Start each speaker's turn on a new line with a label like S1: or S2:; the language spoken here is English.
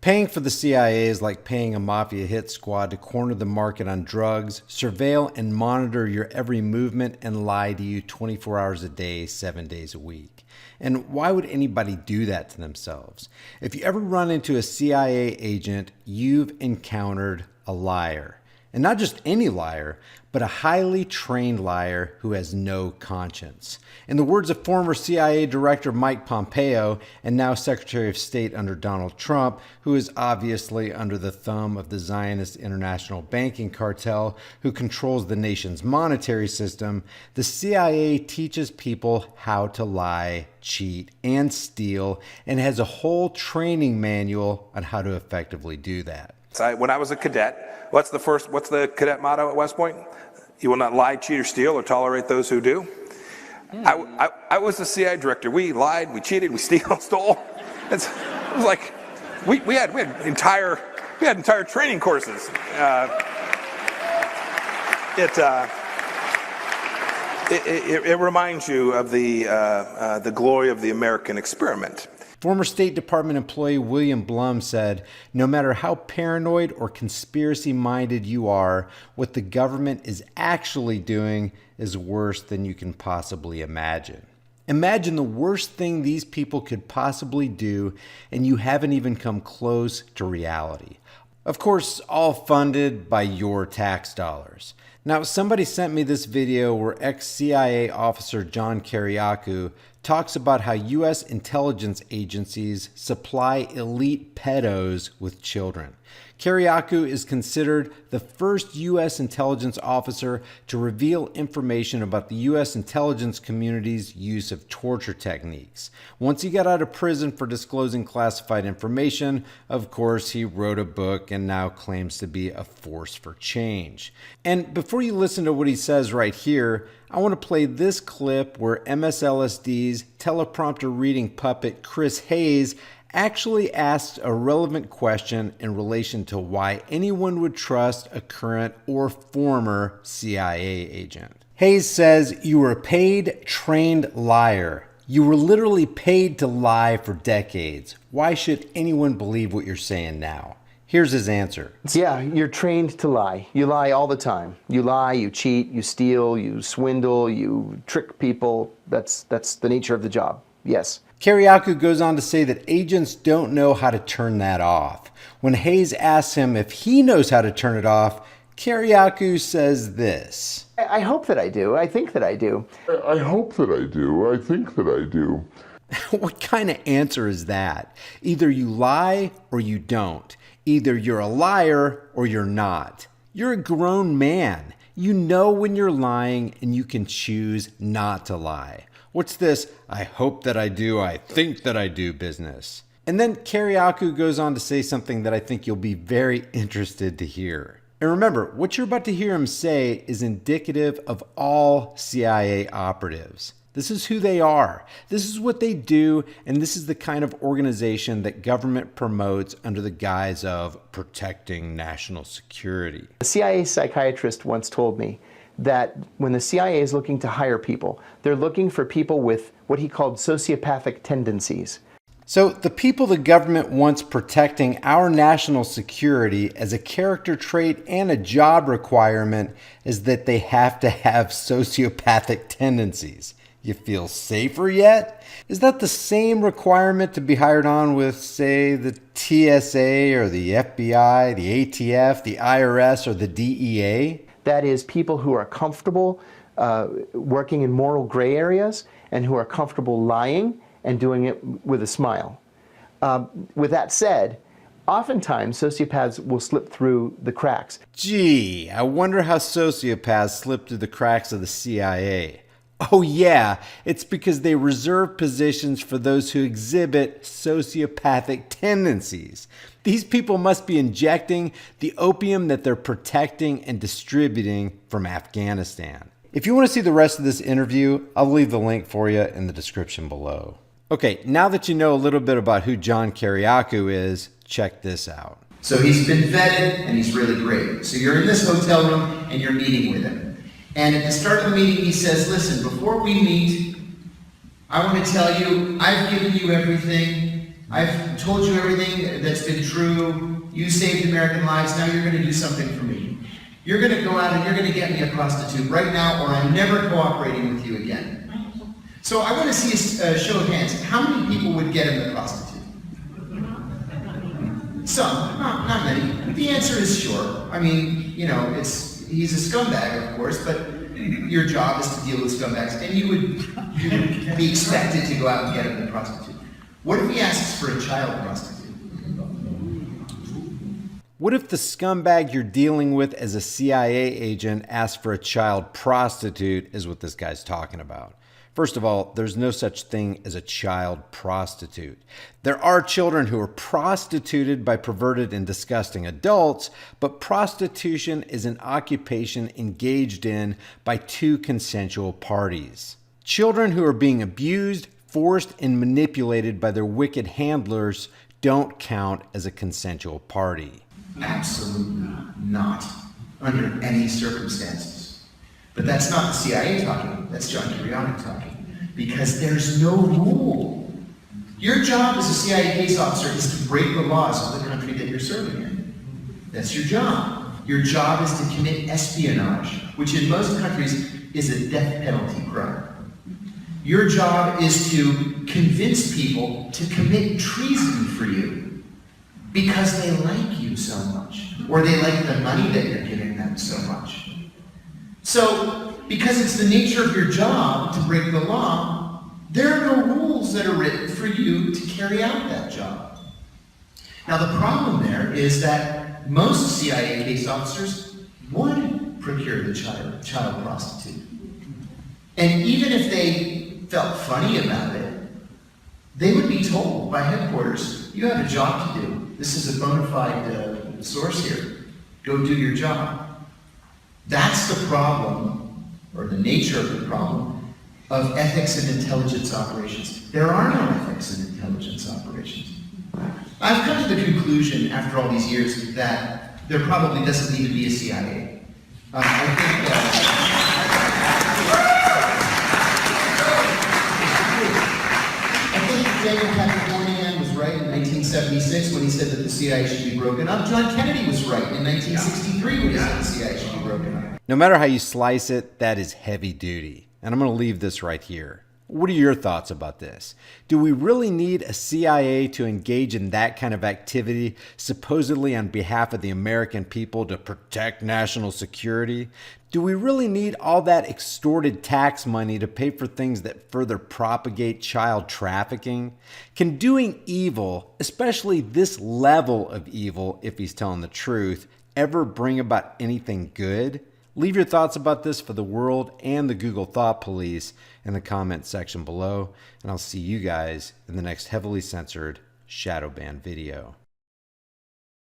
S1: Paying for the CIA is like paying a mafia hit squad to corner the market on drugs, surveil and monitor your every movement, and lie to you 24 hours a day, 7 days a week. And why would anybody do that to themselves? If you ever run into a CIA agent, you've encountered a liar. And not just any liar, but a highly trained liar who has no conscience. In the words of former CIA Director Mike Pompeo, and now Secretary of State under Donald Trump, who is obviously under the thumb of the Zionist international banking cartel who controls the nation's monetary system, the CIA teaches people how to lie, cheat, and steal, and has a whole training manual on how to effectively do that.
S2: When I was a cadet, what's the cadet motto at West Point? You will not lie, cheat, or steal, or tolerate those who do. I was the CIA director. We lied, we cheated, we stole. It was like we had entire training courses. It reminds you of the glory of the American experiment.
S1: Former State Department employee William Blum said, "No matter how paranoid or conspiracy-minded you are, what the government is actually doing is worse than you can possibly imagine." Imagine the worst thing these people could possibly do, and you haven't even come close to reality. Of course, all funded by your tax dollars. Now, somebody sent me this video where ex-CIA officer John Kiriakou talks about how U.S. intelligence agencies supply elite pedos with children. Kiriakou is considered the first U.S. intelligence officer to reveal information about the U.S. intelligence community's use of torture techniques. Once he got out of prison for disclosing classified information, of course, he wrote a book and now claims to be a force for change. And before you listen to what he says right here, I want to play this clip where MSLSD's teleprompter reading puppet Chris Hayes actually asked a relevant question in relation to why anyone would trust a current or former CIA agent. Hayes says, "You were a paid, trained liar. You were literally paid to lie for decades. Why should anyone believe what you're saying now?" Here's his answer.
S3: Yeah, you're trained to lie. You lie all the time. You lie, you cheat, you steal, you swindle, you trick people. That's the nature of the job. Yes.
S1: Kiriakou goes on to say that agents don't know how to turn that off. When Hayes asks him if he knows how to turn it off, Kiriakou says this.
S3: I hope that I do. I think that I do.
S4: I hope that I do. I think that I do.
S1: What kind of answer is that? Either you lie or you don't. Either you're a liar or you're not. You're a grown man. You know when you're lying and you can choose not to lie. What's this, I hope that I do, I think that I do business? And then Kiriakou goes on to say something that I think you'll be very interested to hear. And remember, what you're about to hear him say is indicative of all CIA operatives. This is who they are. This is what they do, and this is the kind of organization that government promotes under the guise of protecting national security.
S3: A CIA psychiatrist once told me that when the CIA is looking to hire people, they're looking for people with what he called sociopathic tendencies.
S1: So the people the government wants protecting our national security as a character trait and a job requirement is that they have to have sociopathic tendencies. You feel safer yet? Is that the same requirement to be hired on with, say, the TSA or the FBI, the ATF, the IRS, or the DEA?
S3: That is, people who are comfortable working in moral gray areas and who are comfortable lying and doing it with a smile. With that said, oftentimes sociopaths will slip through the cracks.
S1: Gee, I wonder how sociopaths slip through the cracks of the CIA. Oh yeah, it's because they reserve positions for those who exhibit sociopathic tendencies. These people must be injecting the opium that they're protecting and distributing from Afghanistan. If you want to see the rest of this interview, I'll leave the link for you in the description below. Okay, now that you know a little bit about who John Kiriakou is, check this out.
S5: So he's been vetted and he's really great. So you're in this hotel room and you're meeting with him. And at the start of the meeting, he says, listen, before we meet, I want to tell you, I've given you everything. I've told you everything that's been true. You saved American lives, now you're going to do something for me. You're going to go out and you're going to get me a prostitute right now, or I'm never cooperating with you again. So I want to see a show of hands. How many people would get him the prostitute? Some, not many. The answer is sure. I mean, you know, he's a scumbag, of course, but your job is to deal with scumbags, and you would be expected to go out and get him the prostitute. What if he asks for a child prostitute?
S1: What if the scumbag you're dealing with as a CIA agent asks for a child prostitute, is what this guy's talking about? First of all, there's no such thing as a child prostitute. There are children who are prostituted by perverted and disgusting adults, but prostitution is an occupation engaged in by two consensual parties. Children who are being abused, forced, and manipulated by their wicked handlers don't count as a consensual party.
S5: Absolutely not, under any circumstances. But that's not the CIA talking, that's John Kirianik talking. Because there's no rule. Your job as a CIA case officer is to break the laws of the country that you're serving in. That's your job. Your job is to commit espionage, which in most countries is a death penalty crime. Your job is to convince people to commit treason for you because they like you so much, or they like the money that you're giving them so much. So, because it's the nature of your job to break the law, there are no rules that are written for you to carry out that job. Now, the problem there is that most CIA case officers would procure the child prostitute. And even if they felt funny about it, they would be told by headquarters, you have a job to do. This is a bona fide source here. Go do your job. That's the problem, or the nature of the problem, of ethics and intelligence operations. There are no ethics and intelligence operations. I've come to the conclusion, after all these years, that there probably doesn't need to be a CIA. Daniel Patrick was right in 1976 when he said that the CIA should be broken up. John Kennedy was right in 1963 when he said the CIA should be broken up.
S1: No matter how you slice it, that is heavy duty. And I'm going to leave this right here. What are your thoughts about this? Do we really need a CIA to engage in that kind of activity, supposedly on behalf of the American people to protect national security? Do we really need all that extorted tax money to pay for things that further propagate child trafficking? Can doing evil, especially this level of evil, if he's telling the truth, ever bring about anything good? Leave your thoughts about this for the world and the Google Thought Police in the comment section below, and I'll see you guys in the next heavily censored shadow ban video.